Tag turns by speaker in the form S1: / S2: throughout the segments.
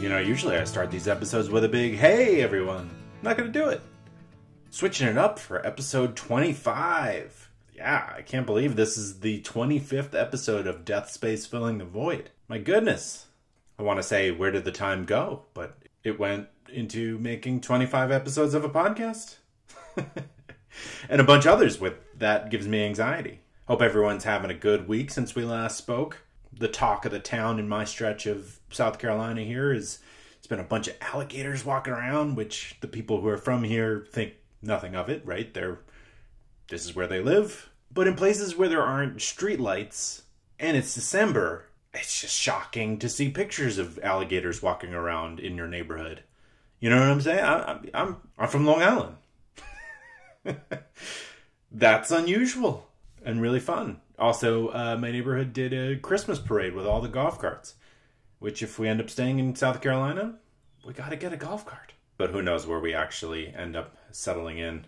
S1: Usually I start these episodes with a big, hey everyone. I'm not going to do it. Switching it up for episode 25. Yeah, I can't believe this is the 25th episode of Death Space Filling the Void. My goodness. I want to say, where did the time go? But it went into making 25 episodes of a podcast. And a bunch of others with that gives me anxiety. Hope everyone's having a good week since we last spoke. The talk of the town in my stretch of South Carolina here is it's been a bunch of alligators walking around, which the people who are from here think nothing of it, right? This is where they live. But in places where there aren't streetlights and it's December, it's just shocking to see pictures of alligators walking around in your neighborhood. You know what I'm saying? I'm from Long Island. That's unusual and really fun. Also, my neighborhood did a Christmas parade with all the golf carts, which if we end up staying in South Carolina, we got to get a golf cart. But who knows where we actually end up settling in.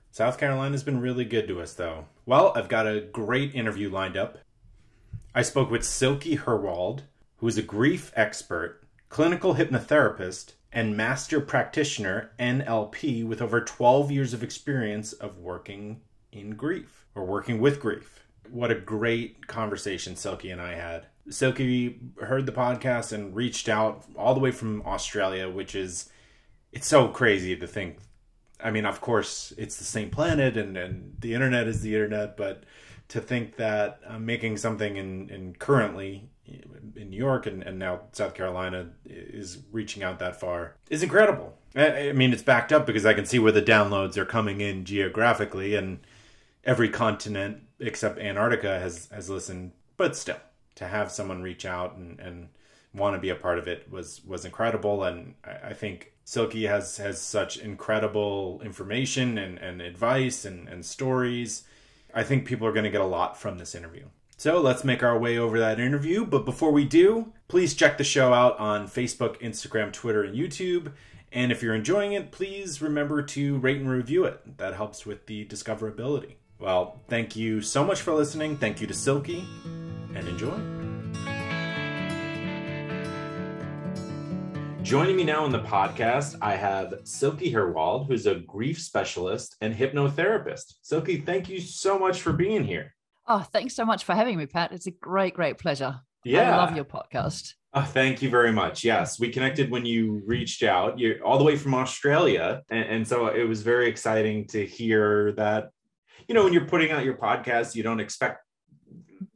S1: South Carolina's been really good to us, though. Well, I've got a great interview lined up. I spoke with Silke Herwald, who is a grief expert, clinical hypnotherapist, and master practitioner, NLP, with over 12 years of experience of working in grief, or working with grief. What a great conversation Silke and I had. Silke heard the podcast and reached out all the way from Australia, which is, it's so crazy to think. I mean, of course, it's the same planet and the internet is the internet, but to think that I'm making something in currently in New York and now South Carolina is reaching out that far is incredible. I mean, it's backed up because I can see where the downloads are coming in geographically, and every continent except Antarctica has listened. But still, to have someone reach out and want to be a part of it was incredible. And I think Silke has such incredible information and advice and stories. I think people are going to get a lot from this interview. So let's make our way over that interview. But before we do, please check the show out on Facebook, Instagram, Twitter, and YouTube. And if you're enjoying it, please remember to rate and review it. That helps with the discoverability. Well, thank you so much for listening. Thank you to Silke, and enjoy. Joining me now on the podcast, I have Silke Herwald, who's a grief specialist and hypnotherapist. Silke, thank you so much for being here.
S2: Oh, thanks so much for having me, Pat. It's a great pleasure.
S1: Yeah.
S2: I love your podcast.
S1: Oh, thank you very much. Yes, we connected when you reached out. You're all the way from Australia. And so it was very exciting to hear that, when you're putting out your podcast, you don't expect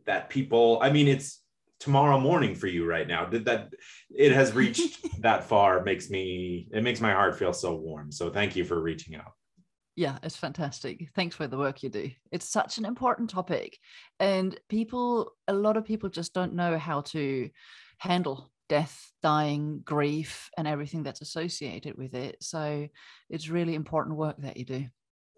S1: that people, I mean, it's tomorrow morning for you right now. That it has reached that far makes my heart feel so warm. So thank you for reaching out.
S2: Yeah, it's fantastic. Thanks for the work you do. It's such an important topic, and a lot of people just don't know how to handle death, dying, grief, and everything that's associated with it. So it's really important work that you do.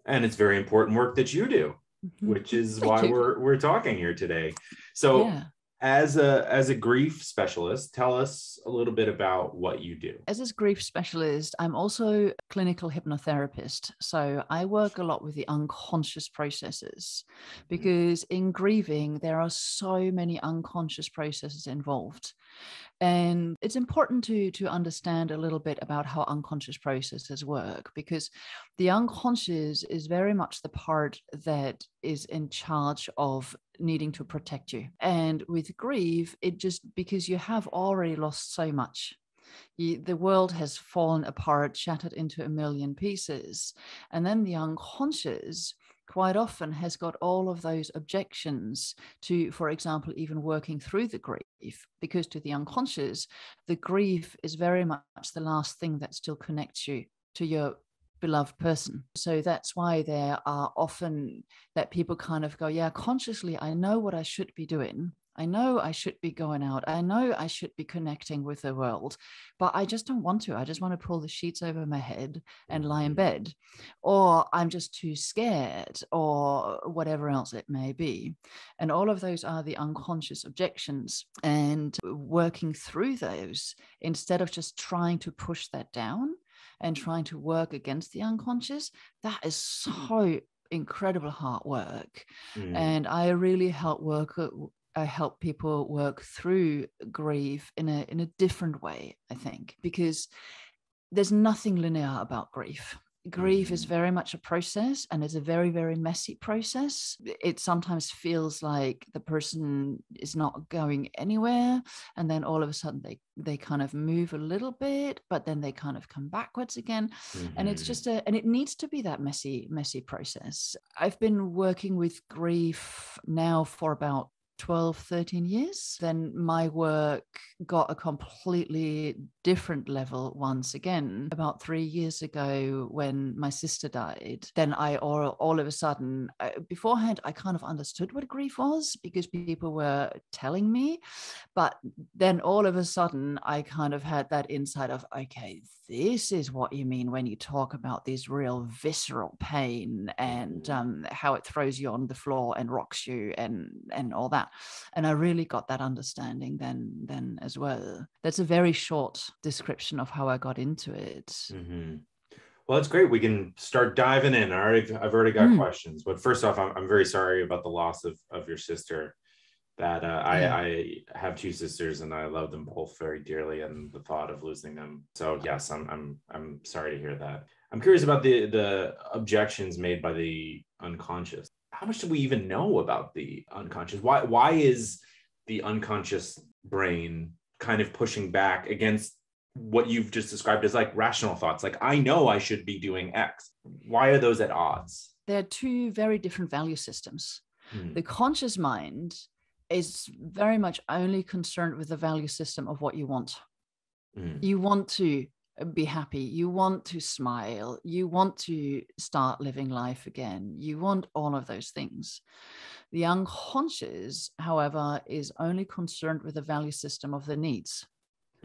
S1: And it's very important work that you do, which is why we're talking here today. So yeah. As a grief specialist, tell us a little bit about what you do.
S2: As a grief specialist, I'm also a clinical hypnotherapist. So I work a lot with the unconscious processes, because in grieving, there are so many unconscious processes involved. And it's important to understand a little bit about how unconscious processes work, because the unconscious is very much the part that is in charge of needing to protect you. And with grief, it just, because you have already lost so much. The world has fallen apart, shattered into a million pieces. And then the unconscious quite often has got all of those objections to, for example, even working through the grief, because to the unconscious, the grief is very much the last thing that still connects you to your beloved person. So that's why there are often that people kind of go, yeah, consciously, I know what I should be doing. I know I should be going out. I know I should be connecting with the world, but I just don't want to. I just want to pull the sheets over my head and lie in bed, or I'm just too scared, or whatever else it may be. And all of those are the unconscious objections, and working through those instead of just trying to push that down and trying to work against the unconscious, that is so incredible hard work. And I really help I help people work through grief in a different way, I think, because there's nothing linear about grief. Grief is very much a process, and it's a very, very messy process. It sometimes feels like the person is not going anywhere, and then all of a sudden they kind of move a little bit, but then they kind of come backwards again. And it's just and it needs to be that messy process. I've been working with grief now for about 12, 13 years. Then my work got a completely different level once again about 3 years ago when my sister died. Then I all of a sudden, beforehand, I kind of understood what grief was because people were telling me. But then all of a sudden, I kind of had that insight of, okay, this is what you mean when you talk about this real visceral pain and how it throws you on the floor and rocks you and all that. And I really got that understanding then as well. That's a very short description of how I got into it.
S1: Mm-hmm. Well, that's great. We can start diving in. I've already got questions. But first off, I'm very sorry about the loss of your sister. That I have two sisters and I love them both very dearly, and the thought of losing them. So yes, I'm sorry to hear that. I'm curious about the objections made by the unconscious. How much do we even know about the unconscious? Why is the unconscious brain kind of pushing back against what you've just described as like rational thoughts? Like, I know I should be doing X. Why are those at odds?
S2: They're two very different value systems. The conscious mind is very much only concerned with the value system of what you want. You want to be happy. You want to smile. You want to start living life again. You want all of those things. The unconscious, however, is only concerned with the value system of the needs.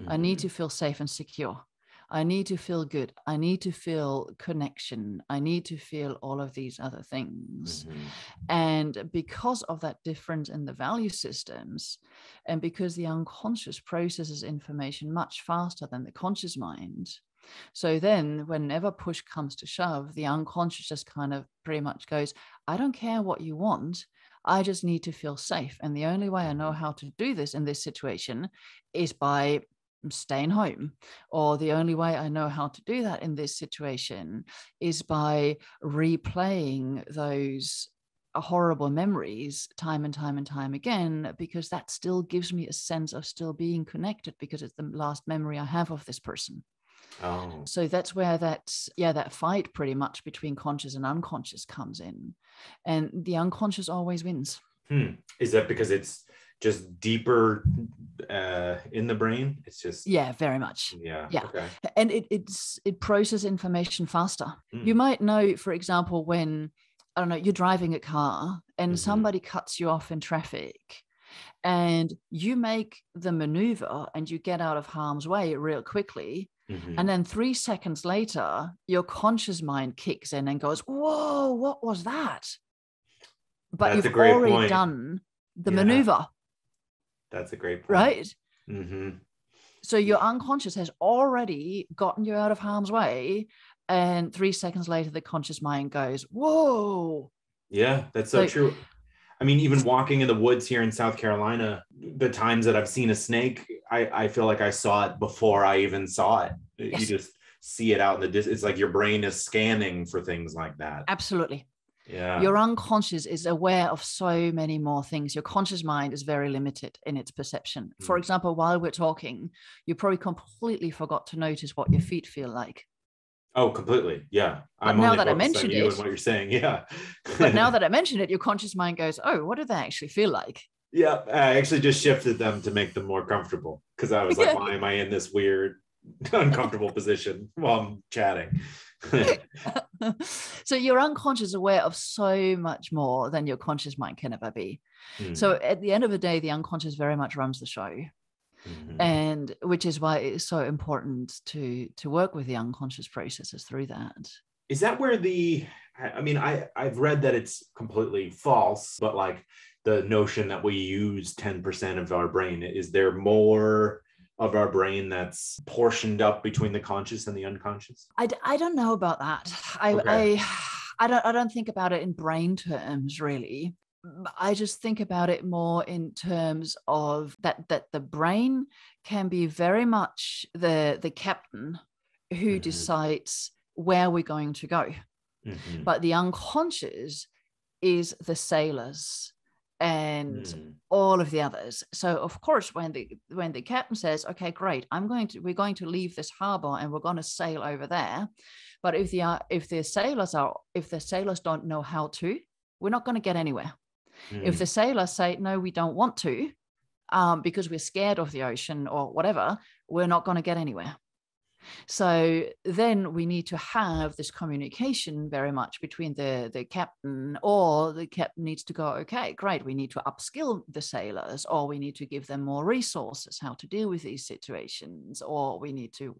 S2: I need to feel safe and secure. I need to feel good. I need to feel connection. I need to feel all of these other things. And because of that difference in the value systems, and because the unconscious processes information much faster than the conscious mind, so then whenever push comes to shove, the unconscious just kind of pretty much goes, I don't care what you want. I just need to feel safe. And the only way I know how to do this in this situation is by staying home, or the only way I know how to do that in this situation is by replaying those horrible memories time and time and time again, because that still gives me a sense of still being connected, because it's the last memory I have of this person. So that's where that fight pretty much between conscious and unconscious comes in, and the unconscious always wins.
S1: Is that because it's just deeper in the brain? It's just
S2: very much.
S1: Okay.
S2: And it processes information faster. You might know, for example, when I don't know, you're driving a car and somebody cuts you off in traffic, and you make the maneuver and you get out of harm's way real quickly. And then 3 seconds later, your conscious mind kicks in and goes, whoa, what was that? But
S1: That's
S2: you've already done the maneuver.
S1: That's a great point.
S2: Right? So your unconscious has already gotten you out of harm's way. And 3 seconds later, the conscious mind goes, whoa.
S1: Yeah, that's so true. I mean, even walking in the woods here in South Carolina, the times that I've seen a snake, I feel like I saw it before I even saw it.
S2: Yes.
S1: You just see it out in the distance. It's like your brain is scanning for things like that.
S2: Absolutely.
S1: Yeah.
S2: Your unconscious is aware of so many more things. Your conscious mind is very limited in its perception. For example, while we're talking, you probably completely forgot to notice what your feet feel like.
S1: Oh, completely. Yeah.
S2: But now that I mentioned
S1: you
S2: it,
S1: and what you're saying. Yeah.
S2: But now that I mentioned it, your conscious mind goes, oh, what do they actually feel like?
S1: Yeah. I actually just shifted them to make them more comfortable, because I was like, why am I in this weird, uncomfortable position while I'm chatting?
S2: So your unconscious is aware of so much more than your conscious mind can ever be. So at the end of the day, the unconscious very much runs the show. And which is why it's so important to work with the unconscious processes through that.
S1: Is that where I've read that it's completely false, but like the notion that we use 10% of our brain, is there more of our brain that's portioned up between the conscious and the unconscious?
S2: I don't know about that. I don't think about it in brain terms, really. I just think about it more in terms of that the brain can be very much the captain who
S1: Hmm.
S2: decides where we're going to go.
S1: Hmm.
S2: But the unconscious is the sailors and
S1: Hmm.
S2: all of the others. So of course, when the captain says, "Okay, great, we're going to leave this harbor and we're going to sail over there," but if the sailors don't know how to, we're not going to get anywhere. If the
S1: Hmm.
S2: sailors say, "No, we don't want to," because we're scared of the ocean or whatever, we're not going to get anywhere. So then we need to have this communication very much between the captain, or the captain needs to go, okay, great, we need to upskill the sailors, or we need to give them more resources, how to deal with these situations, or we need to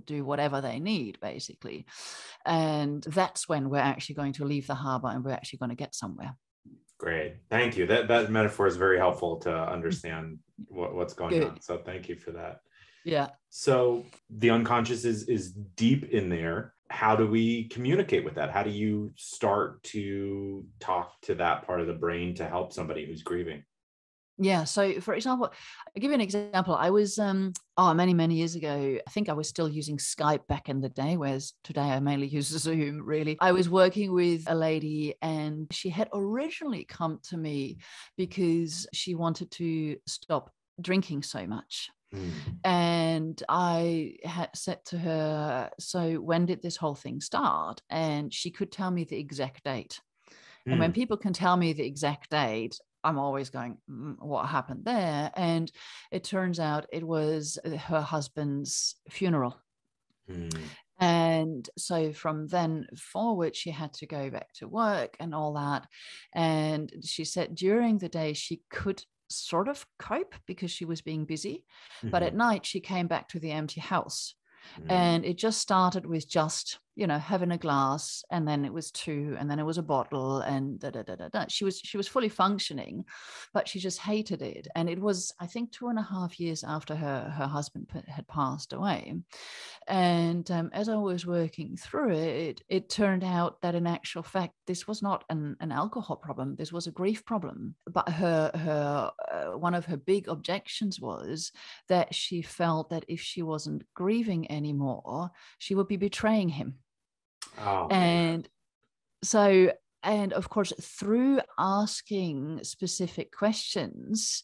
S2: do whatever they need, basically. And that's when we're actually going to leave the harbor and we're actually going to get somewhere.
S1: Great. Thank you. That metaphor is very helpful to understand what's going
S2: Good.
S1: on. So thank you for that.
S2: Yeah.
S1: So the unconscious is deep in there. How do we communicate with that? How do you start to talk to that part of the brain to help somebody who's grieving?
S2: Yeah. So, for example, I'll give you an example. I was, many, many years ago, I think I was still using Skype back in the day, whereas today I mainly use Zoom, really. I was working with a lady and she had originally come to me because she wanted to stop drinking so much.
S1: Mm.
S2: And I had said to her, "So, when did this whole thing start?" And she could tell me the exact date. And when
S1: Mm.
S2: people can tell me the exact date, I'm always going, what happened there? And it turns out it was her husband's funeral.
S1: Mm.
S2: And so from then forward, she had to go back to work and all that. And she said during the day, she could sort of cope because she was being busy. But at
S1: Mhm.
S2: night, she came back to the empty house.
S1: Mm.
S2: And it just started with just, having a glass, and then it was two, and then it was a bottle, and da da da da da. She was fully functioning, but she just hated it. And it was, I think, 2.5 years after her husband had passed away. And as I was working through it, it turned out that in actual fact, this was not an alcohol problem. This was a grief problem. But her one of her big objections was that she felt that if she wasn't grieving anymore, she would be betraying him.
S1: Oh man.
S2: And so, and of course, through asking specific questions,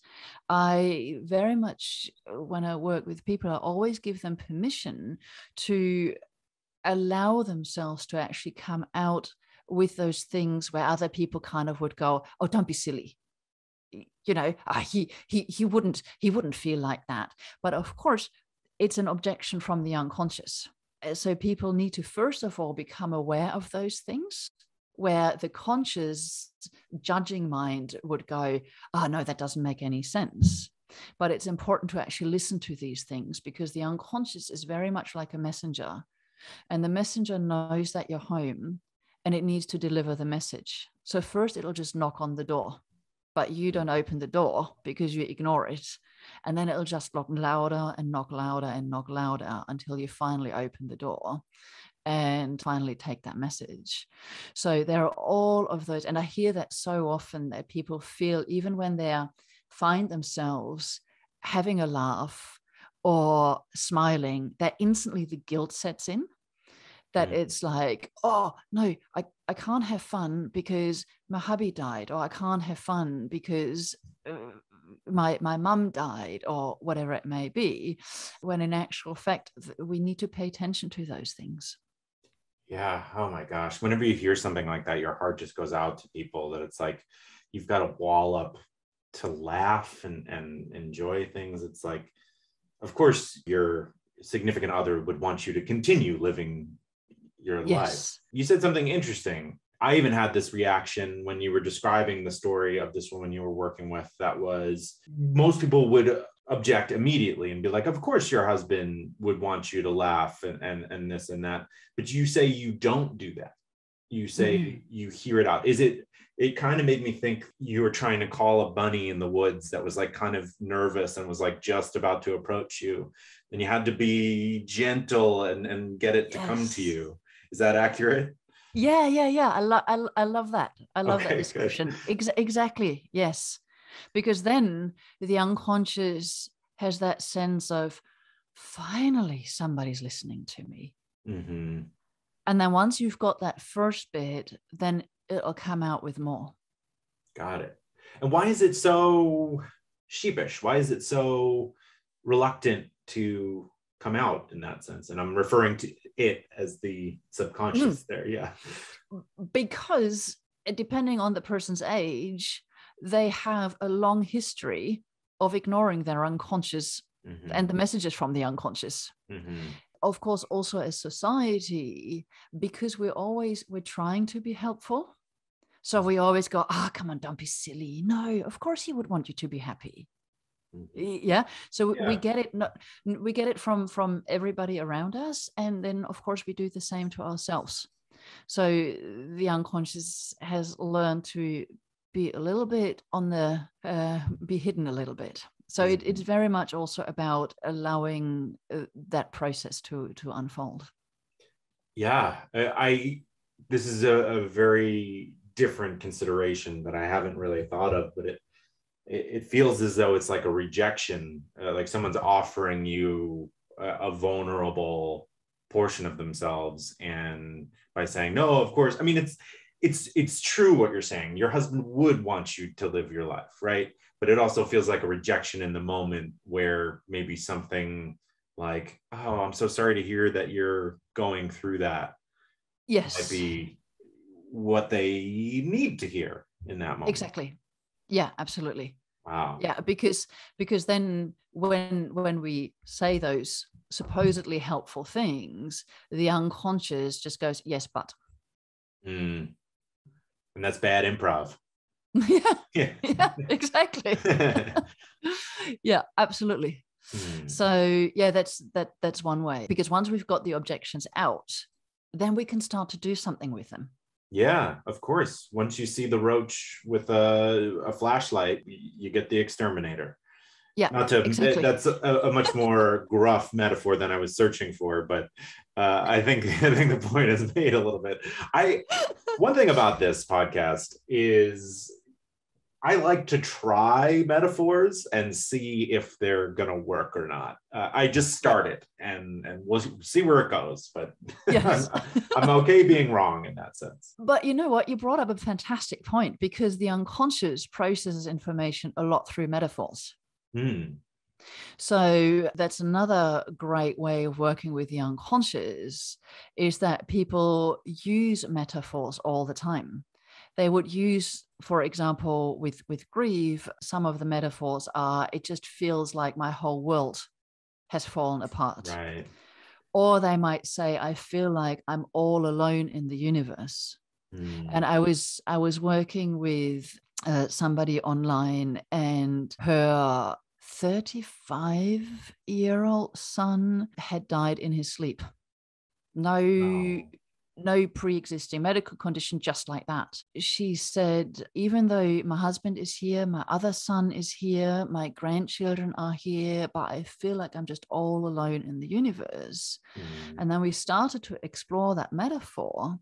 S2: I very much, when I work with people, I always give them permission to allow themselves to actually come out with those things where other people kind of would go, "Oh, don't be silly." He wouldn't feel like that. But of course, it's an objection from the unconscious. So people need to first of all become aware of those things, where the conscious judging mind would go, "Oh no, that doesn't make any sense." But it's important to actually listen to these things, because the unconscious is very much like a messenger, and the messenger knows that you're home and it needs to deliver the message. So first it'll just knock on the door, but you don't open the door because you ignore it. And then it'll just knock louder and knock louder and knock louder until you finally open the door and finally take that message. So there are all of those. And I hear that so often, that people feel, even when they find themselves having a laugh or smiling, that instantly the guilt sets in. That
S1: Mm.
S2: it's like, "Oh no, I can't have fun because my hubby died," or "I can't have fun because my mum died," or whatever it may be, when in actual fact we need to pay attention to those things.
S1: Yeah. Oh my gosh. Whenever you hear something like that, your heart just goes out to people, that it's like you've got a wall up to laugh and enjoy things. It's like, of course, your significant other would want you to continue living your life.
S2: Yes.
S1: You said something interesting. I even had this reaction when you were describing the story of this woman you were working with. That was, most people would object immediately and be like, of course your husband would want you to laugh and this and that. But you say you don't do that. You
S2: Mhm.
S1: say you hear it out. It kind of made me think you were trying to call a bunny in the woods that was like kind of nervous and was like just about to approach you. And you had to be gentle and get it to come to
S2: Yes.
S1: you. Is that accurate?
S2: Yeah. I love that. I love that
S1: Okay, good.
S2: description. Exactly. Yes. Because then the unconscious has that sense of finally somebody's listening to me.
S1: Mm-hmm.
S2: And then once you've got that first bit, then it'll come out with more.
S1: Got it. And why is it so sheepish? Why is it so reluctant to come out in that sense? And I'm referring to it as the subconscious there. Yeah.
S2: Because depending on the person's age, they have a long history of ignoring their unconscious and the messages from the unconscious. Of course, also as society, because we're trying to be helpful. So we always go, come on, don't be silly. No, of course he would want you to be happy. Yeah. So we get it. We get it from everybody around us. And then, of course, we do the same to ourselves. So the unconscious has learned to be a little bit on the, be hidden a little bit. So it's very much also about allowing that process to unfold.
S1: Yeah. This is a very different consideration that I haven't really thought of, but it feels as though it's like a rejection, like someone's offering you a vulnerable portion of themselves, and by saying no, of course, I mean it's true what you're saying. Your husband would want you to live your life, right? But it also feels like a rejection in the moment, where maybe something like, oh, I'm so sorry to hear that you're going through that.
S2: Yes,
S1: might be what they need to hear in that moment.
S2: Exactly. Yeah, absolutely.
S1: Wow.
S2: Yeah, because then when we say those supposedly helpful things, the unconscious just goes, yes, but.
S1: And that's bad improv.
S2: Yeah, exactly. Yeah, absolutely. So yeah, that's one way, because once we've got the objections out, then we can start to do something with them.
S1: Yeah, of course. Once you see the roach with a flashlight, you get the exterminator.
S2: Yeah,
S1: Not to,
S2: exactly.
S1: That's a much more gruff metaphor than I was searching for, but I think the point is made a little bit. One thing about this podcast is I like to try metaphors and see if they're gonna work or not. I just started, and we'll see where it goes. But
S2: yes.
S1: I'm okay being wrong in that sense.
S2: But you know what? You brought up a fantastic point, because the unconscious processes information a lot through metaphors. So that's another great way of working with the unconscious, is that people use metaphors all the time. They would use, for example, with grief, some of the metaphors are, it just feels like my whole world has fallen apart.
S1: Right.
S2: Or they might say, I feel like I'm all alone in the universe. And I was working with somebody online, and her 35-year-old son had died in his sleep. No pre-existing medical condition, just like that. She said, even though my husband is here, my other son is here, my grandchildren are here, but I feel like I'm just all alone in the universe. And then we started to explore that metaphor.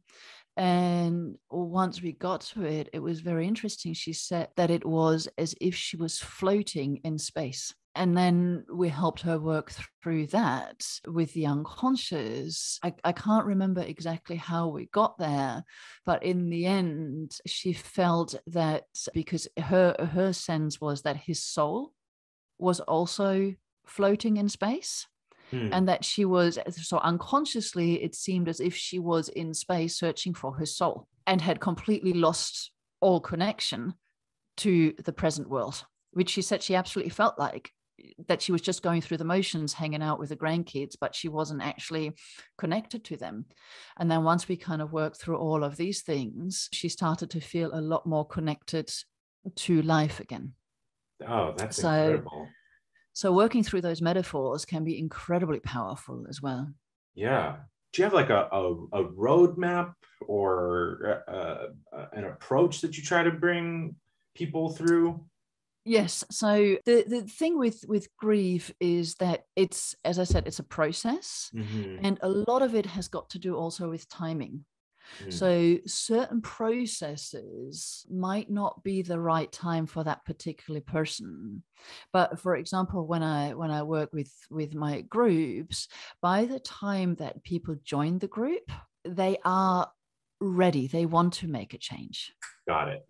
S2: And once we got to it, it was very interesting. She said that it was as if she was floating in space. And then we helped her work through that with the unconscious. I can't remember exactly how we got there, but in the end, she felt that because her sense was that his soul was also floating in space. And that she was, so unconsciously, it seemed as if she was in space searching for her soul, and had completely lost all connection to the present world, which she said she absolutely felt like that she was just going through the motions, hanging out with the grandkids, but she wasn't actually connected to them. And then once we kind of worked through all of these things, she started to feel a lot more connected to life again.
S1: Oh, that's incredible.
S2: So working through those metaphors can be incredibly powerful as well.
S1: Yeah. Do you have like a roadmap or an approach that you try to bring people through?
S2: Yes. So the thing with grief is that it's, as I said, it's a process. And a lot of it has got to do also with timing. So certain processes might not be the right time for that particular person. But for example, when I work with my groups, by the time that people join the group, they are ready. They want to make a change.
S1: Got it.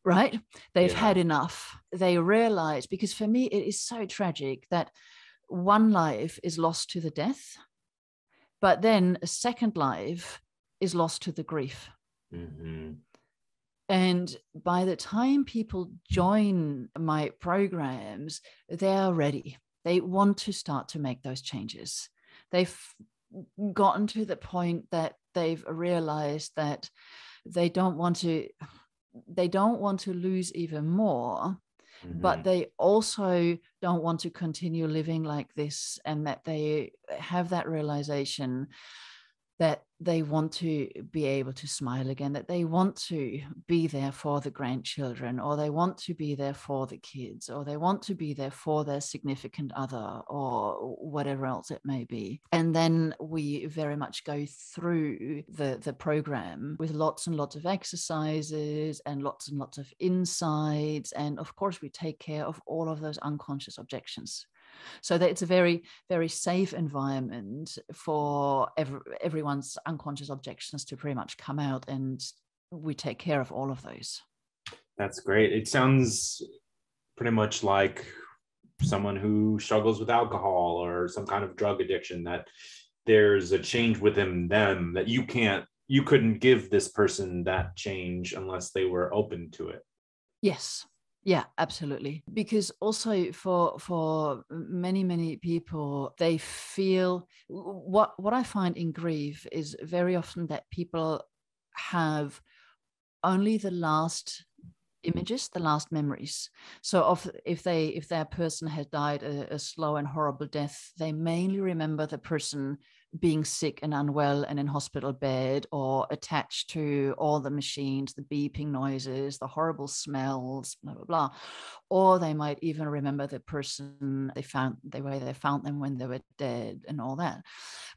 S2: Right? They've had enough. They realize, because for me, it is so tragic that one life is lost to the death, but then a second life is lost to the grief. And by the time people join my programs, they are ready. They want to start to make those changes. They've gotten to the point that they've realized that they don't want to lose even more, but they also don't want to continue living like this, and that they have that realization that they want to be able to smile again, that they want to be there for the grandchildren, or they want to be there for the kids, or they want to be there for their significant other, or whatever else it may be. And then we very much go through the program with lots and lots of exercises and lots of insights. And of course, we take care of all of those unconscious objections, so that it's a very, very safe environment for everyone's unconscious objections to pretty much come out, and we take care of all of those.
S1: That's great. It sounds pretty much like someone who struggles with alcohol or some kind of drug addiction, that there's a change within them that you couldn't give this person that change unless they were open to it.
S2: Yes. Yeah, absolutely. Because also for many people, they feel what I find in grief is very often that people have only the last images, the last memories. So if that person has died a slow and horrible death, they mainly remember the person being sick and unwell and in hospital bed, or attached to all the machines, the beeping noises, the horrible smells, blah, blah, blah. Or they might even remember the person the way they found them when they were dead and all that.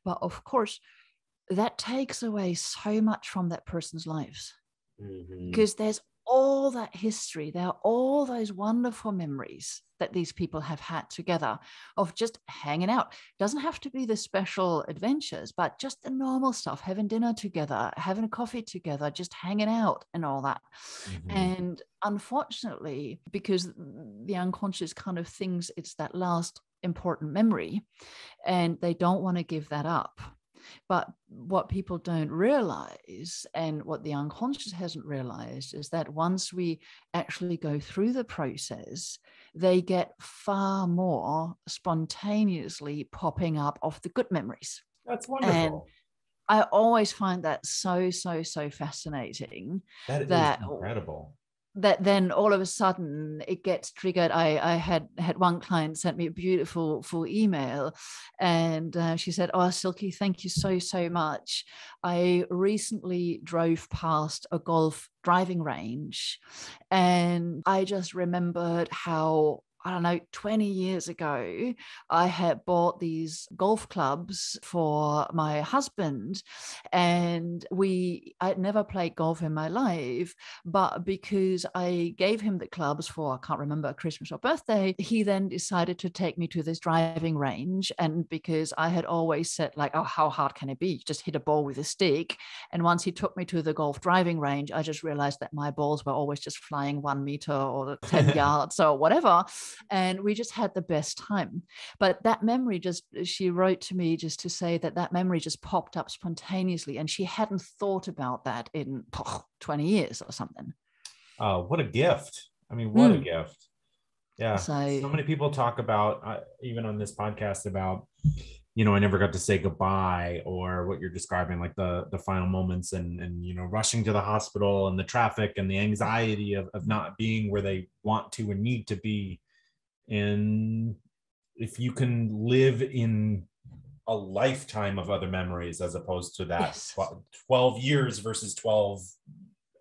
S2: But of course, that takes away so much from that person's lives, because there's all that history, there are all those wonderful memories that these people have had together of just hanging out. Doesn't have to be the special adventures, but just the normal stuff, having dinner together, having coffee together, just hanging out and all that. And unfortunately, because the unconscious kind of thinks it's that last important memory, and they don't want to give that up. But what people don't realize, and what the unconscious hasn't realized, is that once we actually go through the process, they get far more spontaneously popping up of the good memories.
S1: That's wonderful.
S2: And I always find that so fascinating.
S1: That is incredible.
S2: That then all of a sudden it gets triggered. I had one client sent me a beautiful full email, and she said, "Oh, Silke, thank you so much. I recently drove past a golf driving range, and I just remembered how, I don't know, 20 years ago, I had bought these golf clubs for my husband, and I'd never played golf in my life, but because I gave him the clubs for, I can't remember, Christmas or birthday, he then decided to take me to this driving range. And because I had always said, like, oh, how hard can it be? You just hit a ball with a stick. And once he took me to the golf driving range, I just realized that my balls were always just flying 1 meter or 10 yards or whatever. And we just had the best time. But that memory she wrote to me just to say that memory just popped up spontaneously. And she hadn't thought about that in 20 years or something.
S1: Oh, what a gift. I mean, what a gift. Yeah.
S2: So
S1: many people talk about, even on this podcast, about, I never got to say goodbye, or what you're describing, like the final moments and rushing to the hospital and the traffic and the anxiety of not being where they want to and need to be. And if you can live in a lifetime of other memories, as opposed to that 12 years versus 12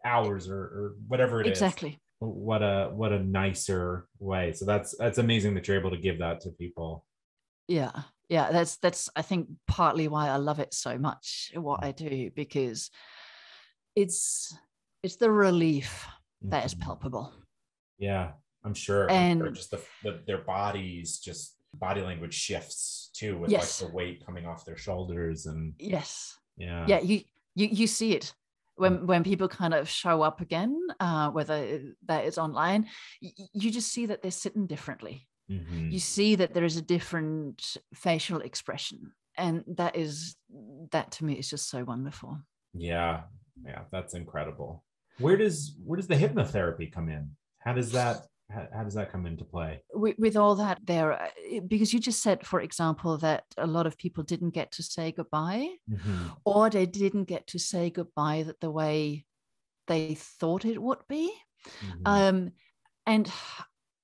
S1: hours or whatever it is.
S2: Exactly.
S1: What a nicer way. So that's amazing that you're able to give that to people.
S2: Yeah. That's I think partly why I love it so much, what I do, because it's the relief that is palpable.
S1: Yeah, I'm sure.
S2: And
S1: Just their bodies, just body language shifts too, with like
S2: yes,
S1: the weight coming off their shoulders. And
S2: yes,
S1: yeah,
S2: yeah, you see it when people kind of show up again, whether that is online. You just see that they're sitting differently. You see that there is a different facial expression, and that to me is just so wonderful.
S1: yeah, that's incredible. Where does the hypnotherapy come in? How does that come into play?
S2: With all that there, because you just said, for example, that a lot of people didn't get to say goodbye, or they didn't get to say goodbye that the way they thought it would be. And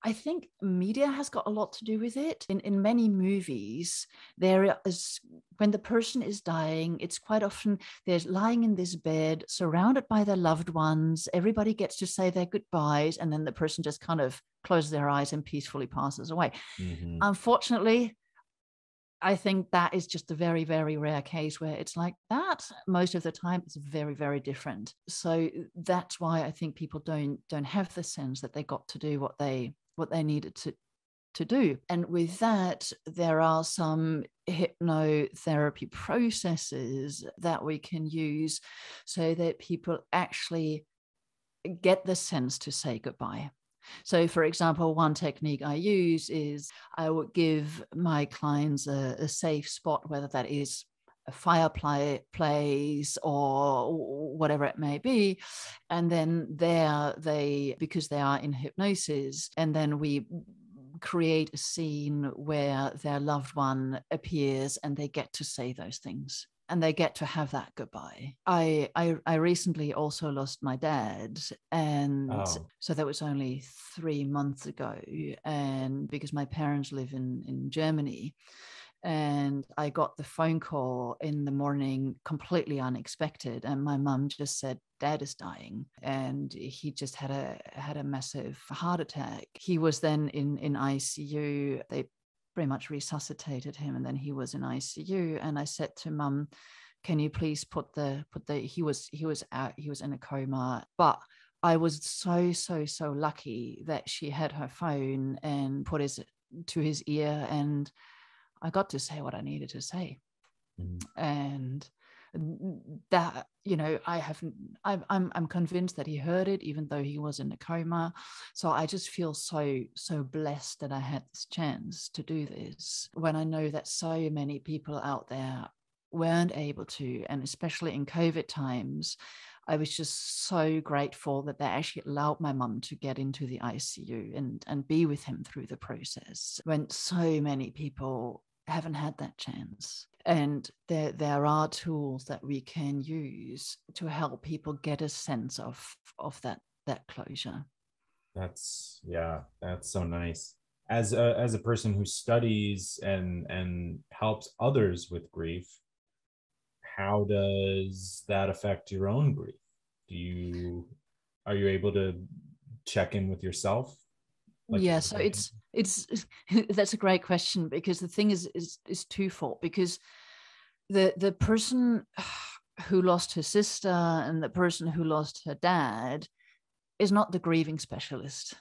S2: I think media has got a lot to do with it. In many movies, there is, when the person is dying, it's quite often they're lying in this bed, surrounded by their loved ones. Everybody gets to say their goodbyes, and then the person just kind of closes their eyes and peacefully passes away. Unfortunately, I think that is just a very, very rare case where it's like that. Most of the time, it's very, very different. So that's why I think people don't have the sense that they got to do what they needed to do. And with that, there are some hypnotherapy processes that we can use so that people actually get the sense to say goodbye. So, for example, one technique I use is I would give my clients a safe spot, whether that is a fireplace or whatever it may be. And then because they are in hypnosis, and then we create a scene where their loved one appears and they get to say those things. And they get to have that goodbye. I recently also lost my dad, and so that was only 3 months ago. And because my parents live in Germany, and I got the phone call in the morning completely unexpected, and my mum just said, "Dad is dying," and he just had a massive heart attack. He was then in ICU. They pretty much resuscitated him, and then he was in ICU. And I said to Mum, "Can you please put the he was out, he was in a coma." But I was so lucky that she had her phone and put it to his ear, and I got to say what I needed to say. And that, I'm convinced that he heard it, even though he was in a coma. So I just feel so blessed that I had this chance to do this, when I know that so many people out there weren't able to. And especially in COVID times, I was just so grateful that they actually allowed my mum to get into the ICU and be with him through the process, when so many people haven't had that chance. And there are tools that we can use to help people get a sense of that closure.
S1: That's so nice. As a person who studies and helps others with grief, how does that affect your own grief? Are you able to check in with yourself?
S2: So it's that's a great question, because the thing is twofold. Because the person who lost her sister and the person who lost her dad is not the grieving specialist.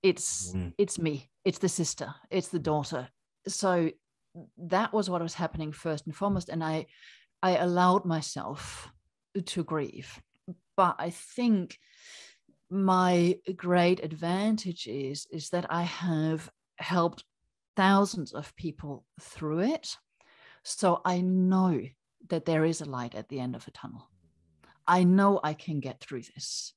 S2: It's me. It's the sister. It's the daughter. So that was what was happening first and foremost, and I allowed myself to grieve. But I think my great advantage is that I have helped thousands of people through it. So I know that there is a light at the end of a tunnel. I know I can get through this.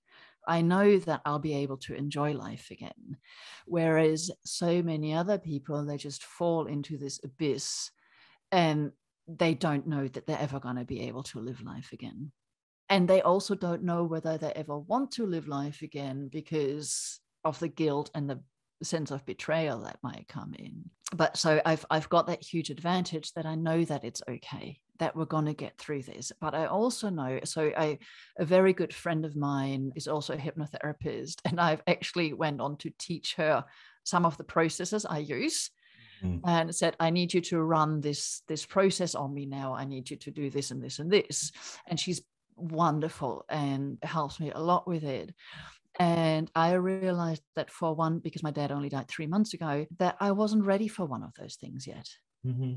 S2: I know that I'll be able to enjoy life again. Whereas so many other people, they just fall into this abyss and they don't know that they're ever going to be able to live life again. And they also don't know whether they ever want to live life again because of the guilt and the sense of betrayal that might come in. But so I've got that huge advantage that I know that it's okay, that we're going to get through this. But I also know, a very good friend of mine is also a hypnotherapist, and I've actually went on to teach her some of the processes I use. And said, I need you to run this process on me now. I need you to do this and this and this. And she's wonderful and helps me a lot with it. And I realized that for one, because my dad only died 3 months ago, that I wasn't ready for one of those things yet.
S1: Mm-hmm.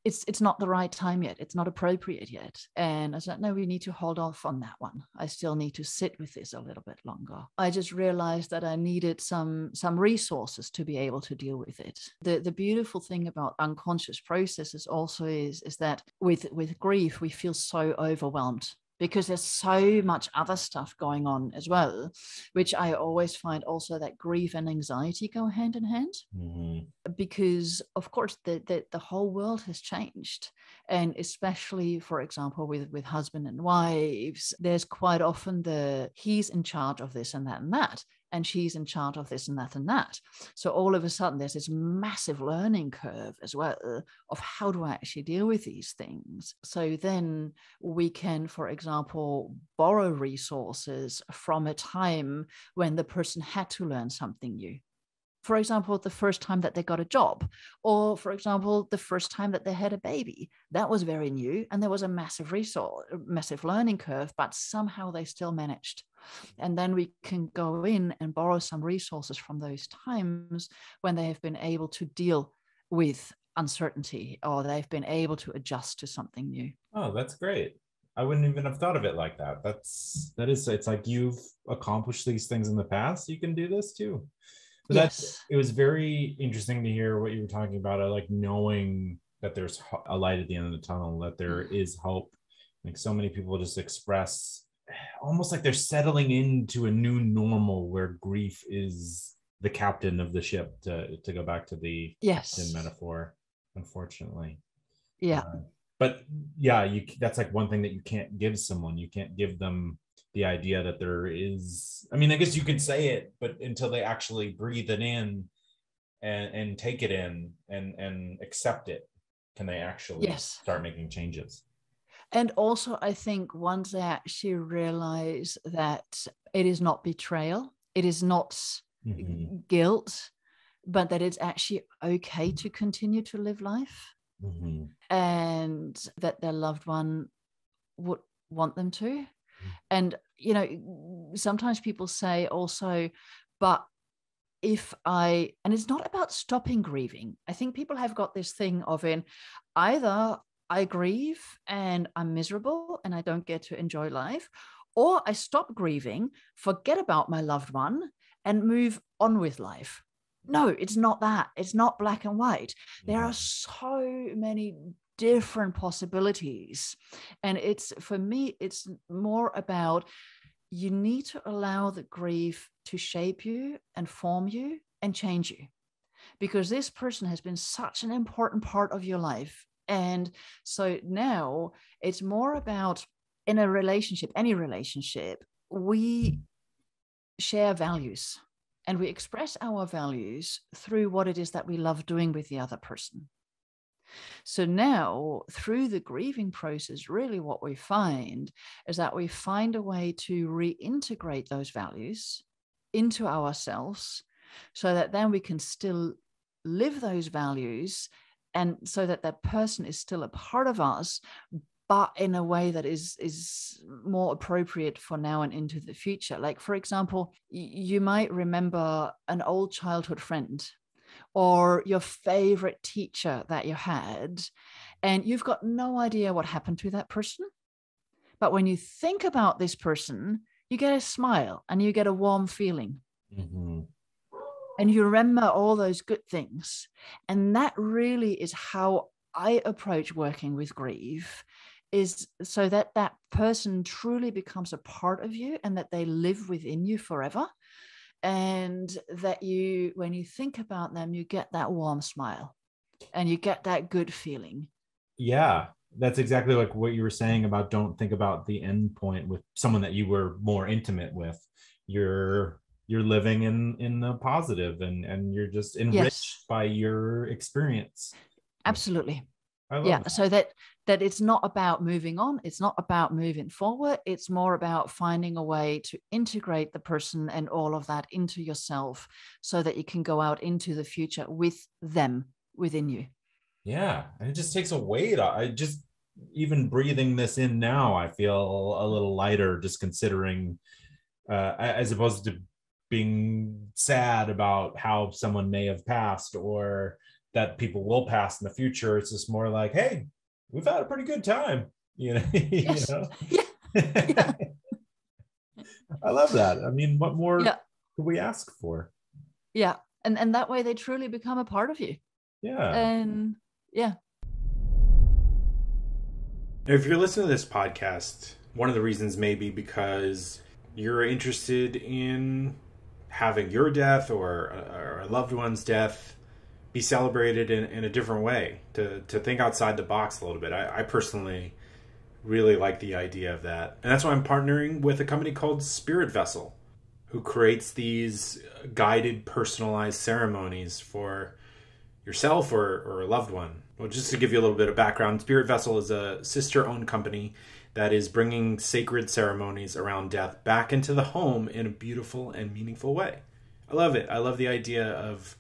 S2: It's not the right time yet. It's not appropriate yet. And I said, no, we need to hold off on that one. I still need to sit with this a little bit longer. I just realized that I needed some resources to be able to deal with it. The beautiful thing about unconscious processes also is that with grief, we feel so overwhelmed because there's so much other stuff going on as well, which I always find also that grief and anxiety go hand in hand.
S1: Mm-hmm.
S2: Because of course the whole world has changed, and especially, for example, with husband and wives, there's quite often he's in charge of this and that, and she's in charge of this and that. So all of a sudden there's this massive learning curve as well of how do I actually deal with these things. So then we can, for example, borrow resources from a time when the person had to learn something new. For example, the first time that they got a job, or for example, the first time that they had a baby, that was very new. And there was a massive learning curve, but somehow they still managed. And then we can go in and borrow some resources from those times when they have been able to deal with uncertainty, or they've been able to adjust to something new.
S1: Oh, that's great. I wouldn't even have thought of it like that. It's like you've accomplished these things in the past. You can do this too. But
S2: Yes.
S1: it was very interesting to hear what you were talking about. I like knowing that there's a light at the end of the tunnel, that there is hope. Like so many people just express almost like they're settling into a new normal where grief is the captain of the ship, to go back to the captain metaphor, unfortunately.
S2: Yeah.
S1: But yeah, that's like one thing that you can't give someone. You can't give them the idea that there is, I mean, I guess you could say it, but until they actually breathe it in and take it in and accept it, can they actually start making changes.
S2: And also, I think once they actually realize that it is not betrayal, it is not guilt, but that it's actually okay to continue to live life, and that their loved one would want them to. And, you know, sometimes people say also, but and it's not about stopping grieving. I think people have got this thing of either I grieve and I'm miserable and I don't get to enjoy life, or I stop grieving, forget about my loved one, and move on with life. No, it's not that. It's not black and white. There are so many different possibilities. And for me, it's more about, you need to allow the grief to shape you and form you and change you, because this person has been such an important part of your life. And so now it's more about, in a relationship, any relationship, we share values and we express our values through what it is that we love doing with the other person. So now, through the grieving process, really what we find is that we find a way to reintegrate those values into ourselves, so that then we can still live those values, and so that that person is still a part of us, but in a way that is more appropriate for now and into the future. Like, for example, you might remember an old childhood friend or your favorite teacher that you had, and you've got no idea what happened to that person. But when you think about this person, you get a smile and you get a warm feeling. And you remember all those good things. And that really is how I approach working with grief, is so that that person truly becomes a part of you and that they live within you forever. And that when you think about them, you get that warm smile and you get that good feeling.
S1: Yeah, that's exactly like what you were saying about don't think about the end point with someone that you were more intimate with. You're living in the positive, and you're just enriched by your experience.
S2: Absolutely.
S1: I love that.
S2: So that it's not about moving on. It's not about moving forward. It's more about finding a way to integrate the person and all of that into yourself, so that you can go out into the future with them within you.
S1: Yeah. And it just takes a weight.
S3: even breathing this in now, I feel a little lighter just considering, as opposed to being sad about how someone may have passed or that people will pass in the future. It's just more like, hey, we've had a pretty good time, you know. You
S2: Yes.
S3: know.
S2: Yeah. Yeah.
S3: I love that. I mean, what more
S2: Yeah.
S3: could we ask for?
S2: Yeah. And that way they truly become a part of you.
S3: Yeah.
S2: And yeah.
S1: If you're listening to this podcast, one of the reasons may be because you're interested in having your death or a loved one's death be celebrated in a different way, to think outside the box a little bit. I personally really like the idea of that. And that's why I'm partnering with a company called Spirit Vessel, who creates these guided, personalized ceremonies for yourself or a loved one. Well, just to give you a little bit of background, Spirit Vessel is a sister-owned company that is bringing sacred ceremonies around death back into the home in a beautiful and meaningful way. I love it. I love the idea of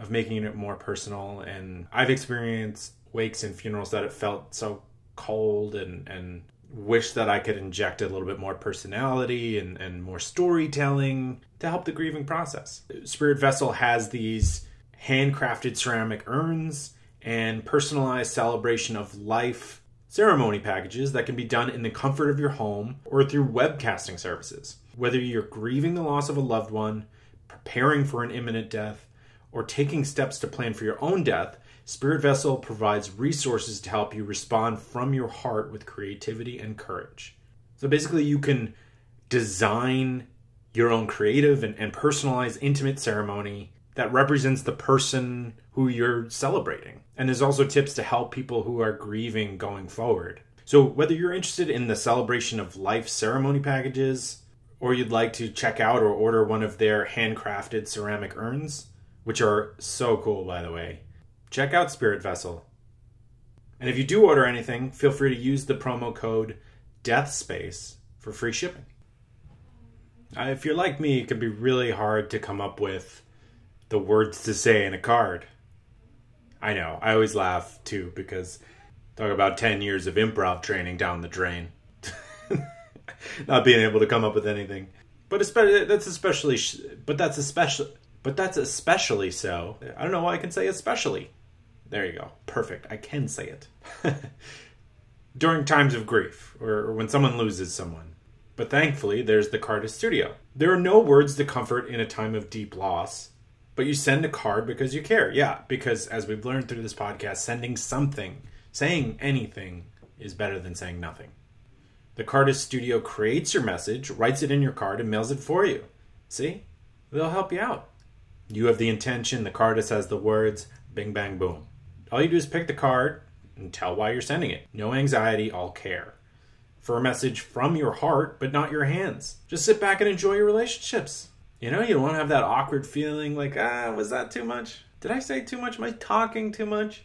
S1: making it more personal. And I've experienced wakes and funerals that it felt so cold, and wish that I could inject a little bit more personality and more storytelling to help the grieving process. Spirit Vessel has these handcrafted ceramic urns and personalized celebration of life ceremony packages that can be done in the comfort of your home or through webcasting services. Whether you're grieving the loss of a loved one, preparing for an imminent death, or taking steps to plan for your own death, Spirit Vessel provides resources to help you respond from your heart with creativity and courage. So basically you can design your own creative and personalized intimate ceremony that represents the person who you're celebrating. And there's also tips to help people who are grieving going forward. So whether you're interested in the celebration of life ceremony packages, or you'd like to check out or order one of their handcrafted ceramic urns, which are so cool, by the way, check out Spirit Vessel. And if you do order anything, feel free to use the promo code DEATHSPACE for free shipping. If you're like me, it can be really hard to come up with the words to say in a card. I know, I always laugh too, because talk about 10 years of improv training down the drain. Not being able to come up with anything. But that's especially so. I don't know why I can say especially. There you go. Perfect. I can say it. During times of grief, or when someone loses someone. But thankfully, there's the Cardist Studio. There are no words to comfort in a time of deep loss, but you send a card because you care. Yeah, because as we've learned through this podcast, sending something, saying anything, is better than saying nothing. The Cardist Studio creates your message, writes it in your card, and mails it for you. See? They'll help you out. You have the intention, the Cardist has the words, bing, bang, boom. All you do is pick the card and tell why you're sending it. No anxiety, all care. For a message from your heart, but not your hands. Just sit back and enjoy your relationships. You know, you don't want to have that awkward feeling like, was that too much? Did I say too much? Am I talking too much?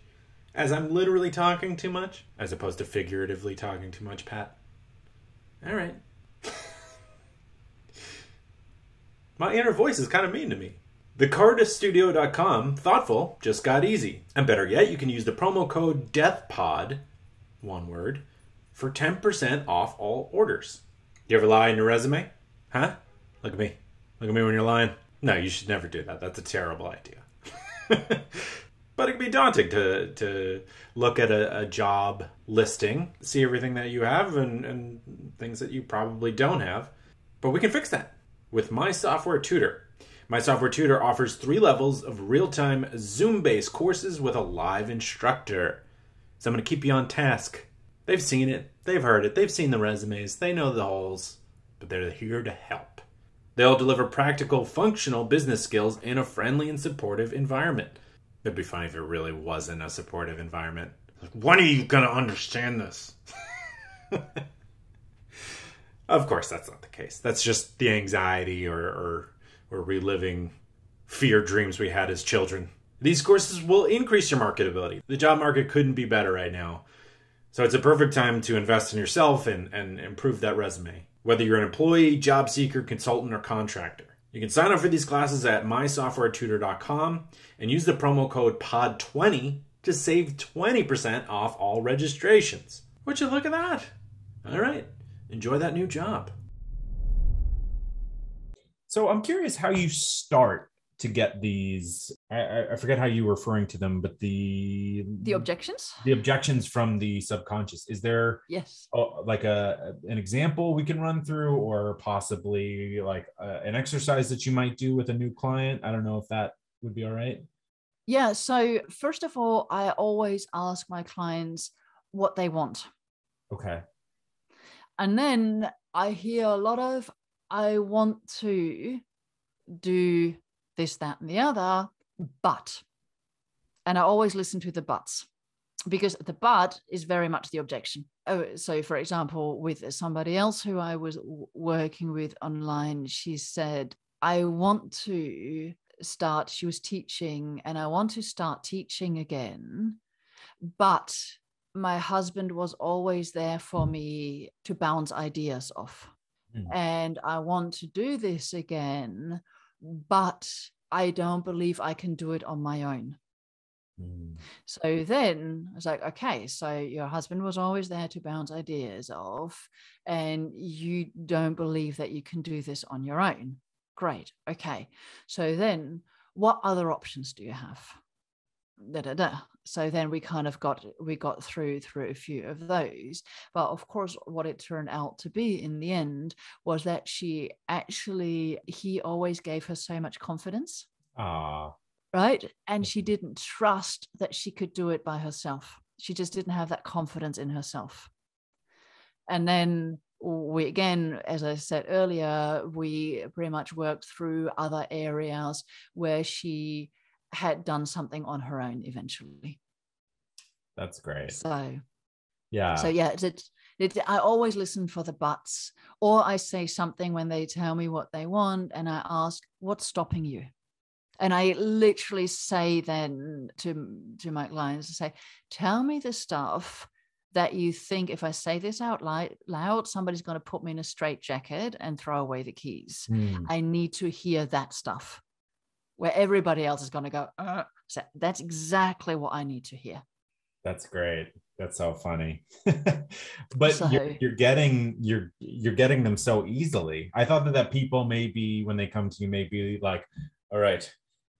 S1: As I'm literally talking too much? As opposed to figuratively talking too much, Pat. All right. My inner voice is kind of mean to me. TheCardistStudio.com, thoughtful, just got easy. And better yet, you can use the promo code DEATHPOD, one word, for 10% off all orders. You ever lie in your resume? Huh? Look at me. Look at me when you're lying. No, you should never do that. That's a terrible idea. But it can be daunting to look at a job listing, see everything that you have and things that you probably don't have. But we can fix that with My Software Tutor. My Software Tutor offers 3 levels of real-time Zoom-based courses with a live instructor. So I'm going to keep you on task. They've seen it. They've heard it. They've seen the resumes. They know the holes. But they're here to help. They'll deliver practical, functional business skills in a friendly and supportive environment. It'd be funny if it really wasn't a supportive environment. Like, when are you going to understand this? Of course, that's not the case. That's just the anxiety or reliving fear dreams we had as children. These courses will increase your marketability. The job market couldn't be better right now. So it's a perfect time to invest in yourself and improve that resume. Whether you're an employee, job seeker, consultant, or contractor. You can sign up for these classes at mysoftwaretutor.com and use the promo code POD20 to save 20% off all registrations. Would you look at that? All right. Enjoy that new job.
S3: So I'm curious how you start to get these. I forget how you were referring to them, but
S2: The objections?
S3: the objections from the subconscious. Is there
S2: Yes.
S3: like an example we can run through, or possibly like an exercise that you might do with a new client? I don't know if that would be all right.
S2: Yeah. So first of all, I always ask my clients what they want.
S3: Okay.
S2: And then I hear a lot of, I want to do this, that, and the other, but. And I always listen to the buts, because the but is very much the objection. Oh, so for example, with somebody else who I was working with online, she said, I want to start, she was teaching, and I want to start teaching again, but my husband was always there for me to bounce ideas off. And I want to do this again, but I don't believe I can do it on my own. So then I was like, okay, so your husband was always there to bounce ideas off, and you don't believe that you can do this on your own. Great. Okay. So then what other options do you have? So then we kind of got through a few of those. But of course, what it turned out to be in the end was that he always gave her so much confidence. Right. And she didn't trust that she could do it by herself. She just didn't have that confidence in herself. And then we, again, as I said earlier, we pretty much worked through other areas where she had done something on her own eventually.
S3: That's great.
S2: So
S3: yeah.
S2: I always listen for the buts, or I say something when they tell me what they want, and I ask, what's stopping you? And I literally say then to my clients, I say, tell me the stuff that you think if I say this out loud, somebody's going to put me in a straitjacket and throw away the keys. I need to hear that stuff, where everybody else is going to go, So that's exactly what I need to hear.
S3: That's great. That's so funny. But so, you're getting them so easily. I thought that people maybe when they come to you, maybe like, all right,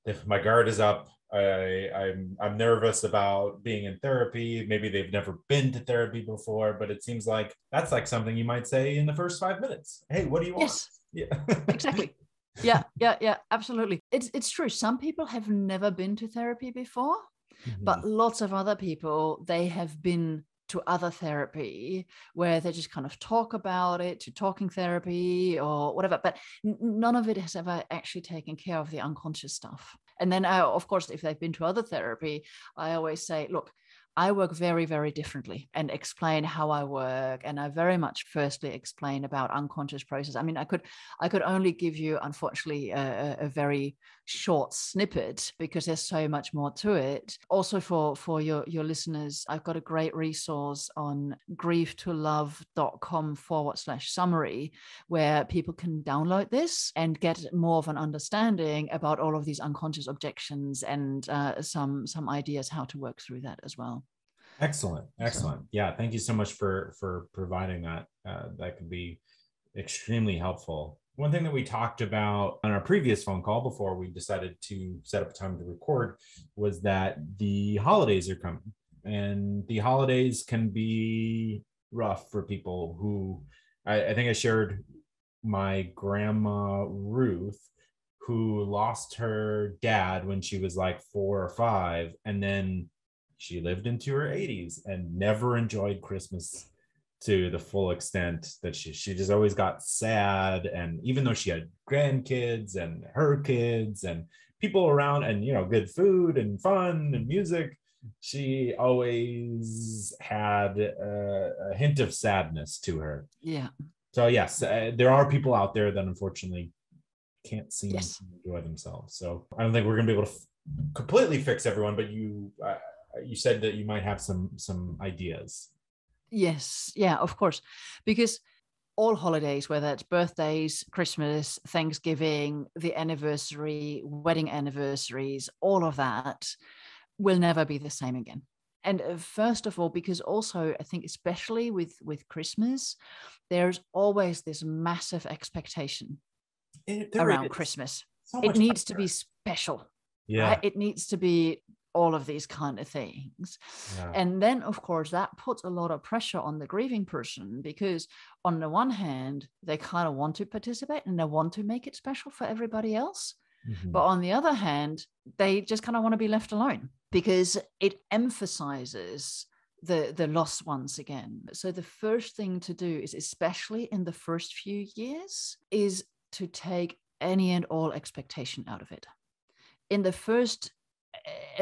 S3: if my guard is up, I'm nervous about being in therapy. Maybe they've never been to therapy before, but it seems like that's like something you might say in the first 5 minutes. Hey, what do you want?
S2: Yes, yeah, exactly. Yeah, absolutely. It's true. Some people have never been to therapy before, but lots of other people, they have been to other therapy where they just kind of talk about it, to talking therapy or whatever, but none of it has ever actually taken care of the unconscious stuff. And then of course, if they've been to other therapy, I always say, look, I work very, very differently, and explain how I work. And I very much firstly explain about unconscious process. I mean, I could only give you, unfortunately, a very short snippet, because there's so much more to it. Also for your listeners, I've got a great resource on grievetolove.com/summary, where people can download this and get more of an understanding about all of these unconscious objections, and some ideas how to work through that as well.
S3: Excellent. Yeah, thank you so much for providing that. That could be extremely helpful. One thing that we talked about on our previous phone call before we decided to set up a time to record was that the holidays are coming, and the holidays can be rough for people who, I think I shared my grandma Ruth, who lost her dad when she was like 4 or 5, and then she lived into her 80s and never enjoyed Christmas to the full extent. That she just always got sad. And even though she had grandkids and her kids and people around and, good food and fun and music, she always had a hint of sadness to her.
S2: Yeah.
S3: So yes, there are people out there that unfortunately can't seem to enjoy themselves. So I don't think we're going to be able to completely fix everyone, but you said that you might have some ideas.
S2: Yes. Yeah, of course. Because all holidays, whether it's birthdays, Christmas, Thanksgiving, the anniversary, wedding anniversaries, all of that will never be the same again. And first of all, because also I think especially with Christmas, there's always this massive expectation around Christmas.
S3: So
S2: It
S3: much
S2: needs to
S3: pressure.
S2: be special,
S3: Yeah.
S2: right? It needs to be all of these kind of things.
S3: Yeah.
S2: And then, of course, that puts a lot of pressure on the grieving person, because on the one hand, they kind of want to participate and they want to make it special for everybody else.
S3: Mhm.
S2: But on the other hand, they just kind of want to be left alone, because it emphasizes the loss once again. So the first thing to do is, especially in the first few years, is to take any and all expectation out of it. In the first,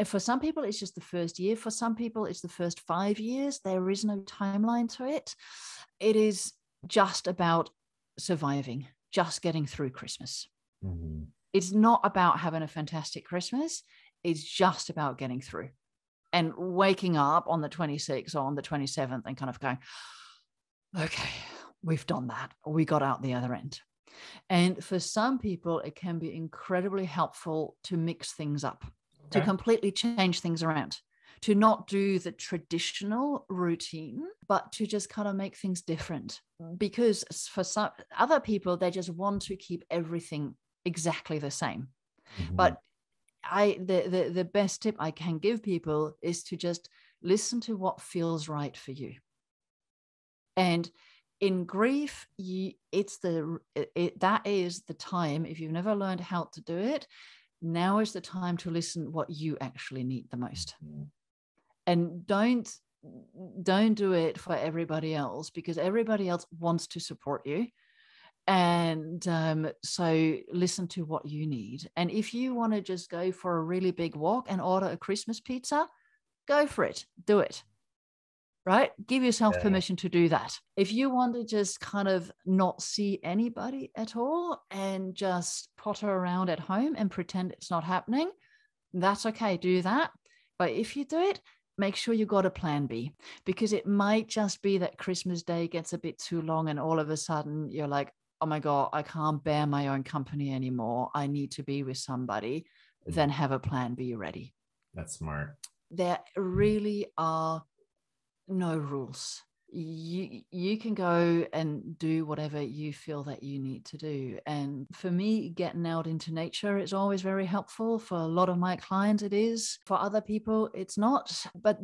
S2: for some people, it's just the first year. For some people, it's the first 5 years. There is no timeline to it. It is just about surviving, just getting through Christmas.
S3: Mhm.
S2: It's not about having a fantastic Christmas. It's just about getting through and waking up on the 26th or on the 27th and kind of going, okay, we've done that. We got out the other end. And for some people, it can be incredibly helpful to mix things up, to completely change things around, to not do the traditional routine, but to just kind of make things different. Because for some other people, they just want to keep everything exactly the same.
S3: Mhm.
S2: But the best tip I can give people is to just listen to what feels right for you. And in grief, that is the time, if you've never learned how to do it, now is the time to listen what you actually need the most.
S3: Mhm.
S2: And don't do it for everybody else, because everybody else wants to support you. And so listen to what you need. And if you want to just go for a really big walk and order a Christmas pizza, go for it. Do it. Right? Give yourself permission to do that. If you want to just kind of not see anybody at all and just potter around at home and pretend it's not happening, that's okay. Do that. But if you do it, make sure you got a plan B, because it might just be that Christmas Day gets a bit too long and all of a sudden you're like, oh my God, I can't bear my own company anymore. I need to be with somebody. Then have a plan B ready.
S3: That's smart.
S2: There really are no rules. You can go and do whatever you feel that you need to do. And for me, getting out into nature is always very helpful. For a lot of my clients, it is. For other people, it's not. But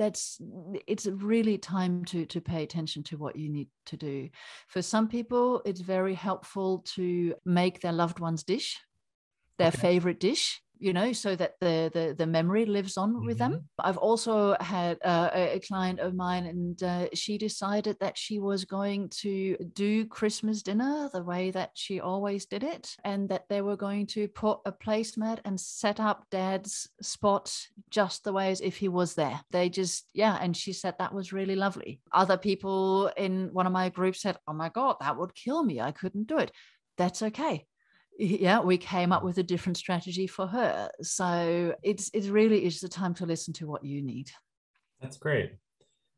S2: it's really time to pay attention to what you need to do. For some people, it's very helpful to make their loved one's dish, their favorite dish, so that the memory lives on with them. I've also had a client of mine, and she decided that she was going to do Christmas dinner the way that she always did it, and that they were going to put a placemat and set up Dad's spot just the way as if he was there. They just, and she said that was really lovely. Other people in one of my groups said, oh my God, that would kill me. I couldn't do it. That's okay. Yeah, we came up with a different strategy for her. So it really is the time to listen to what you need.
S3: That's great.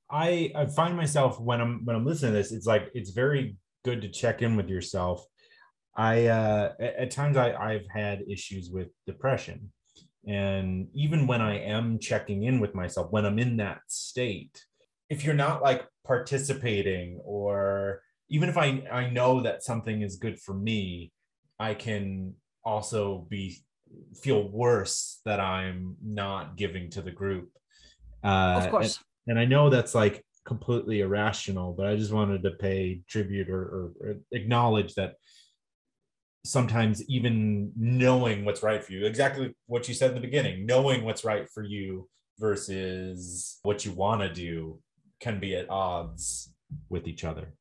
S3: I find myself when I'm listening to this, it's like it's very good to check in with yourself. At times I've had issues with depression, and even when I am checking in with myself, when I'm in that state, if you're not like participating, or even if I know that something is good for me, I can also feel worse that I'm not giving to the group.
S2: Of course.
S3: And I know that's like completely irrational, but I just wanted to pay tribute or acknowledge that sometimes even knowing what's right for you, exactly what you said in the beginning, knowing what's right for you versus what you want to do can be at odds with each other.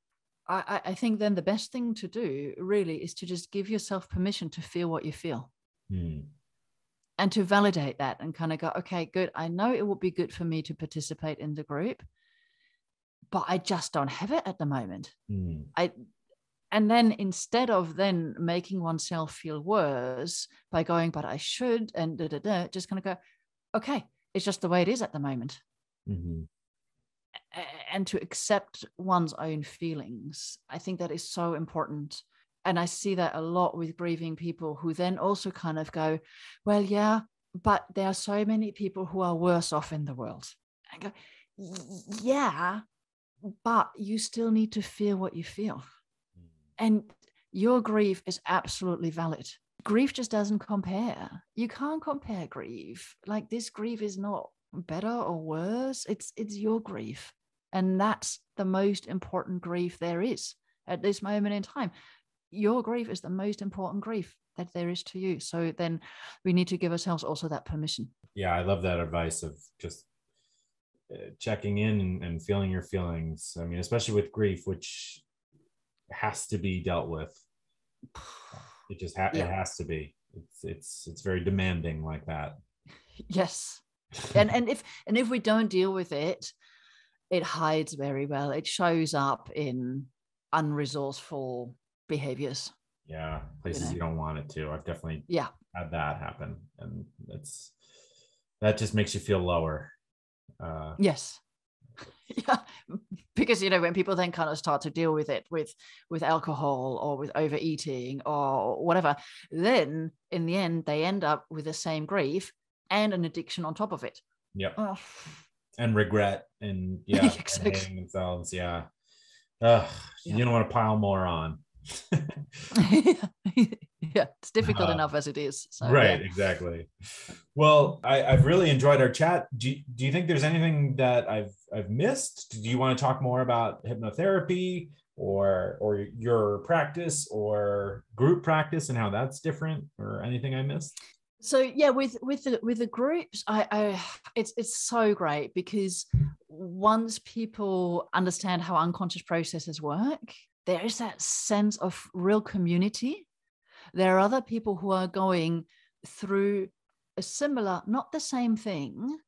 S2: I think then the best thing to do really is to just give yourself permission to feel what you feel. And to validate that and kind of go, okay, good. I know it would be good for me to participate in the group, but I just don't have it at the moment. And then instead of then making oneself feel worse by going, but I should, and just kind of go, okay, it's just the way it is at the moment. And to accept one's own feelings. I think that is so important. And I see that a lot with grieving people who then also kind of go, well, yeah, but there are so many people who are worse off in the world. I go, Yeah, but you still need to feel what you feel. And your grief is absolutely valid. Grief just doesn't compare. You can't compare grief. Like, this grief is not better or worse. It's your grief. And that's the most important grief there is at this moment in time. Your grief is the most important grief that there is to you. So then we need to give ourselves also that permission.
S3: Yeah, I love that advice of just checking in and feeling your feelings. I mean, especially with grief, which has to be dealt with. It just it has to be. It's very demanding like that.
S2: Yes. and if we don't deal with it, it hides very well. It shows up in unresourceful behaviors.
S3: Yeah, places you don't want it to. I've definitely had that happen, and that just makes you feel lower.
S2: Yes. Yeah, because when people then kind of start to deal with it with alcohol or with overeating or whatever, then in the end they end up with the same grief and an addiction on top of it.
S3: Yep. And regret and
S2: exactly.
S3: and themselves. You don't want to pile more on.
S2: Yeah, it's difficult enough as it is. So,
S3: right, exactly. Well, I've really enjoyed our chat. Do you think there's anything that I've missed? Do you want to talk more about hypnotherapy or your practice or group practice and how that's different, or anything I missed?
S2: So yeah, with the groups, it's so great, because once people understand how unconscious processes work, there is that sense of real community. There are other people who are going through a similar, not the same thing,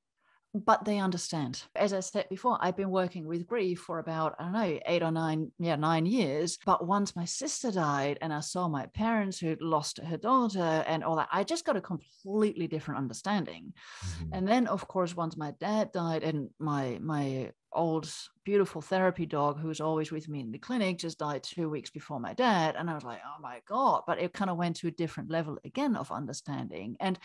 S2: but they understand. As I said before, I've been working with grief for about, 8 or 9 years. But once my sister died and I saw my parents who lost her daughter and all that, I just got a completely different understanding. Mm-hmm. And then, of course, once my dad died and my old beautiful therapy dog, who was always with me in the clinic, just died 2 weeks before my dad. And I was like, oh my God, but it kind of went to a different level again of understanding. And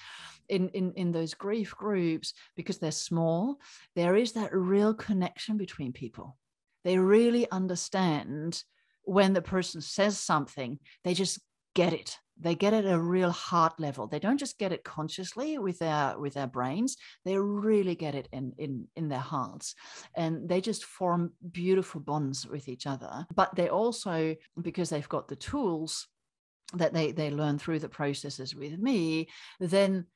S2: in those grief groups, because they're small, there is that real connection between people. They really understand when the person says something, they just get it. They get it at a real heart level. They don't just get it consciously with their brains. They really get it in their hearts. And they just form beautiful bonds with each other. But they also, because they've got the tools that they learn through the processes with me, then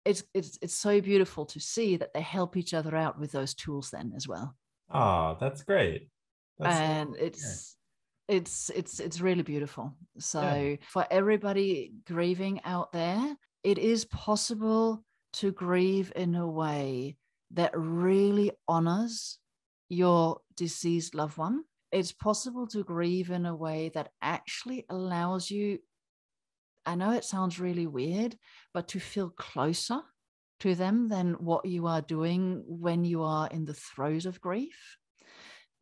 S2: it's so beautiful to see that they help each other out with those tools then as well.
S3: Oh, that's great.
S2: And it's really beautiful. So for everybody grieving out there, it is possible to grieve in a way that really honors your deceased loved one. It's possible to grieve in a way that actually allows you, I know it sounds really weird, but to feel closer to them than what you are doing when you are in the throes of grief.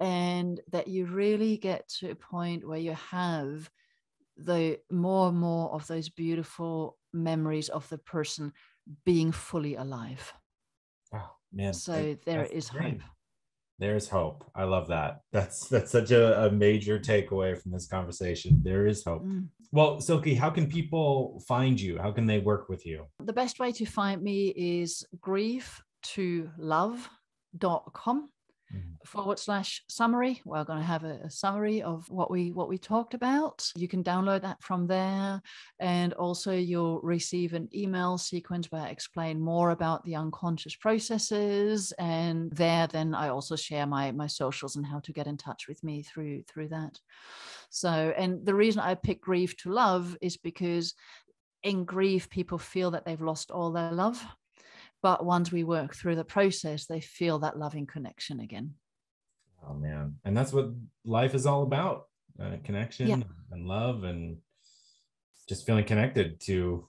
S2: And that you really get to a point where you have the more and more of those beautiful memories of the person being fully alive.
S3: Oh man.
S2: So there is hope.
S3: There's hope. I love that. That's such a major takeaway from this conversation. There is hope. Well, Silke, how can people find you? How can they work with you?
S2: The best way to find me is grievetolove.com. /summary. We're going to have a summary of what we talked about. You can download that from there, and also you'll receive an email sequence where I explain more about the unconscious processes, and there then I also share my socials and how to get in touch with me through that. So, and the reason I picked Grieve to Love is because in grief people feel that they've lost all their love. But once we work through the process, they feel that loving connection again.
S3: Oh, man. And that's what life is all about. Connection and love, and just feeling connected to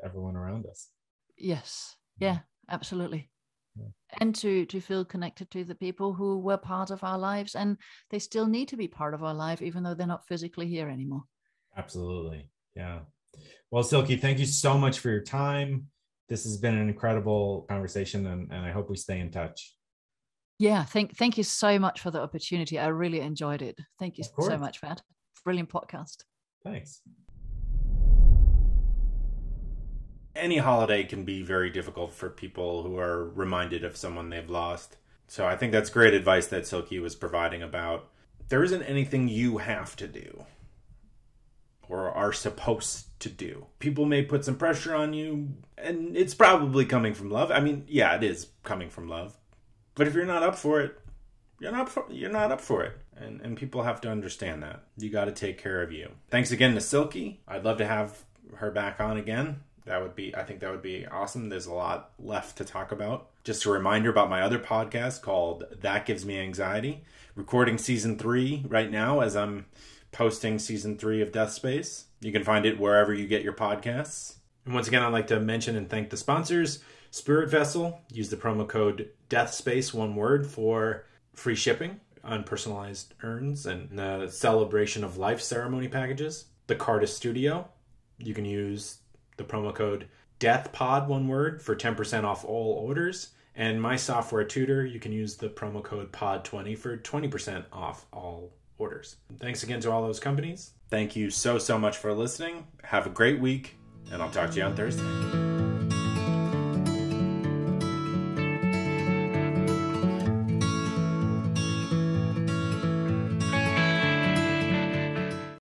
S3: everyone around us.
S2: Yes. Yeah, absolutely. Yeah. And to feel connected to the people who were part of our lives, and they still need to be part of our life, even though they're not physically here anymore.
S3: Absolutely. Yeah. Well, Silke, thank you so much for your time. This has been an incredible conversation, and I hope we stay in touch.
S2: Yeah, thank you so much for the opportunity. I really enjoyed it. Thank you
S3: Of course.
S2: so much for that. Brilliant podcast.
S3: Thanks.
S1: Any holiday can be very difficult for people who are reminded of someone they've lost. So I think that's great advice that Silke was providing about there isn't anything you have to do or are supposed to do. People may put some pressure on you, and it's probably coming from love. I mean, yeah, it is coming from love. But if you're not up for it, you're not up for it. And people have to understand that. You got to take care of you. Thanks again to Silke. I'd love to have her back on again. I think that would be awesome. There's a lot left to talk about. Just a reminder about my other podcast called That Gives Me Anxiety. Recording season 3 right now as I'm posting season 3 of Death Space. You can find it wherever you get your podcasts. And once again, I'd like to mention and thank the sponsors. Spirit Vessel. Use the promo code DEATHSPACE, one word, for free shipping on personalized urns and the Celebration of Life ceremony packages. The Cardist Studio. You can use the promo code DEATHPOD, one word, for 10% off all orders. And My Software Tutor, you can use the promo code POD20 for 20% off all orders. Thanks again to all those companies. Thank you so much for listening. Have a great week, and I'll talk to you on Thursday.